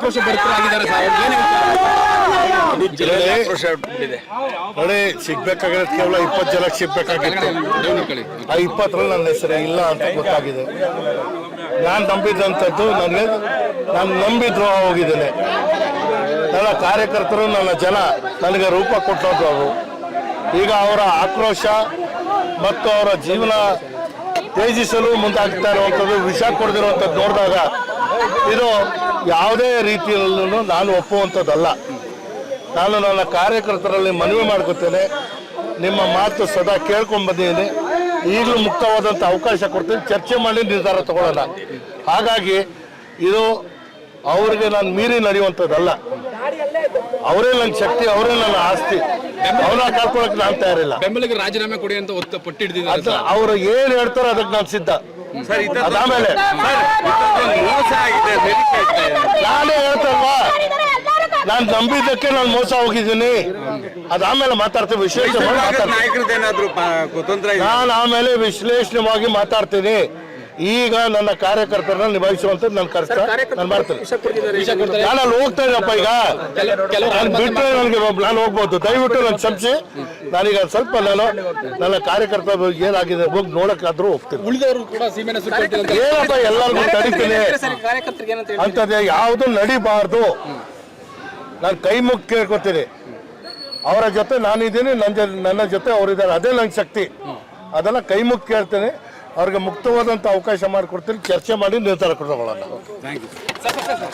ಆಕ್ರೋಶ ಭರಿತರಾಗಿದ್ದಾರೆ ಸರ್. ನೋಡಿ, ಸಿಗ್ಬೇಕಾಗಿರೋದು ಕೇವಲ 20 ಜನಕ್ಕೆ ಸಿಗ್ಬೇಕಾಗಿತ್ತು. ಆ 20ರಲ್ಲಿ ನನ್ನ ಹೆಸರು ಇಲ್ಲ ಅಂತ ಗೊತ್ತಾಗಿದೆ. ನಾನು ನಂಬಿದಂಥದ್ದು ನಾನು ನಂಬಿದ್ರು ಹೋಗಿದ್ದೇನೆ. ನನ್ನ ಕಾರ್ಯಕರ್ತರು, ನನ್ನ ಜನ ನನಗೆ ರೂಪ ಕೊಟ್ಟರು. ಅವರು ಈಗ ಅವರ ಆಕ್ರೋಶ ಮತ್ತು ಅವರ ಜೀವನ ತ್ಯಜಿಸಲು ಮುಂದಾಗ್ತಾ ಇರುವಂಥದ್ದು, ವಿಷ ಕೊಡದಿರುವಂಥದ್ದು ನೋಡಿದಾಗ ಇದು ಯಾವುದೇ ರೀತಿಯಲ್ಲೂ ನಾನು ಒಪ್ಪುವಂಥದ್ದಲ್ಲ. ನಾನು ನನ್ನ ಕಾರ್ಯಕರ್ತರಲ್ಲಿ ಮನವಿ ಮಾಡ್ಕೊತೇನೆ, ನಿಮ್ಮ ಮಾತು ಸದಾ ಕೇಳ್ಕೊಂಡು ಬಂದಿದ್ದೀನಿ. ಈಗಲೂ ಮುಕ್ತವಾದಂಥ ಅವಕಾಶ ಕೊಡ್ತೀನಿ, ಚರ್ಚೆ ಮಾಡಿ ನಿರ್ಧಾರ ತಗೊಳ್ಳೋಣ. ಹಾಗಾಗಿ ಇದು ಅವ್ರಿಗೆ ನಾನು ಮೀರಿ ನಡೆಯುವಂಥದ್ದಲ್ಲ. ಅವರೇ ನನ್ನ ಶಕ್ತಿ, ಅವರೇ ನನ್ನ ಆಸ್ತಿ. ಅವ್ರನ್ನ ಕಳ್ಕೊಳಕ್ಕೆ ನಾನು ತಯಾರಿಲ್ಲ. ಬೆಂಬಲಿಗೆ ರಾಜೀನಾಮೆ ಕೊಡಿ ಅಂತ ಪಟ್ಟಿಡ್ತಿದ್ದಾರೆ. ಅವ್ರು ಏನು ಹೇಳ್ತಾರೋ ಅದಕ್ಕೆ ನಾನು ಸಿದ್ಧ. ಅದಾದ್ಮೇಲೆ ನಾನೇ ಹೇಳ್ತಲ್ವಾ, ನಾನು ನಂಬಿದ್ದಕ್ಕೆ ನಾನು ಮೋಸ ಹೋಗಿದ್ದೀನಿ. ಅದಾದ್ಮೇಲೆ ಮಾತಾಡ್ತೀನಿ, ವಿಶ್ಲೇಷಣೆ ನಾನು ಆಮೇಲೆ ವಿಶ್ಲೇಷಣೆವಾಗಿ ಮಾತಾಡ್ತೀನಿ. ಈಗ ನನ್ನ ಕಾರ್ಯಕರ್ತರನ್ನ ನಿಭಾಯಿಸುವಂಥದ್ದು ನನ್ನ ಕರ್ತವ್ಯ, ನಾನು ಮಾಡ್ತೇನೆ. ನಾನು ಅಲ್ಲಿ ಹೋಗ್ತಾ ಇದ್ದಪ್ಪ. ಈಗ ನಾನು ಬಿಟ್ಟರೆ ನಾನು ಹೋಗ್ಬೋದು. ದಯವಿಟ್ಟು ನಾನು ಕ್ಷಮಿಸಿ. ನಾನೀಗ ಸ್ವಲ್ಪ ನನ್ನ ಕಾರ್ಯಕರ್ತರು ಏನಾಗಿದೆ ಹೋಗಿ ನೋಡಕ್ಕಾದ್ರೂ ಹೋಗ್ತೀನಿ. ಏನಪ್ಪ ಎಲ್ಲರಿಗೂ ತಡಿತೀನಿ ಅಂತದೇ ಯಾವುದು ನಡಿಬಾರ್ದು. ನಾನು ಕೈ ಮುಗಿ ಕೇಳ್ಕೊತೀನಿ. ಅವರ ಜೊತೆ ನಾನಿದ್ದೀನಿ, ನನ್ನ ಜೊತೆ ಅವರಿದ್ದಾರೆ. ಅದೇ ನನ್ನ ಶಕ್ತಿ. ಅದೆಲ್ಲ ಕೈ ಮುಗಿ ಕೇಳ್ತೀನಿ. ಅವ್ರಿಗೆ ಮುಕ್ತವಾದಂಥ ಅವಕಾಶ ಮಾಡಿಕೊಡ್ತೀನಿ. ಚರ್ಚೆ ಮಾಡಿ ನಿರ್ಧಾರ ತಗೊಳ್ಳೋಣ.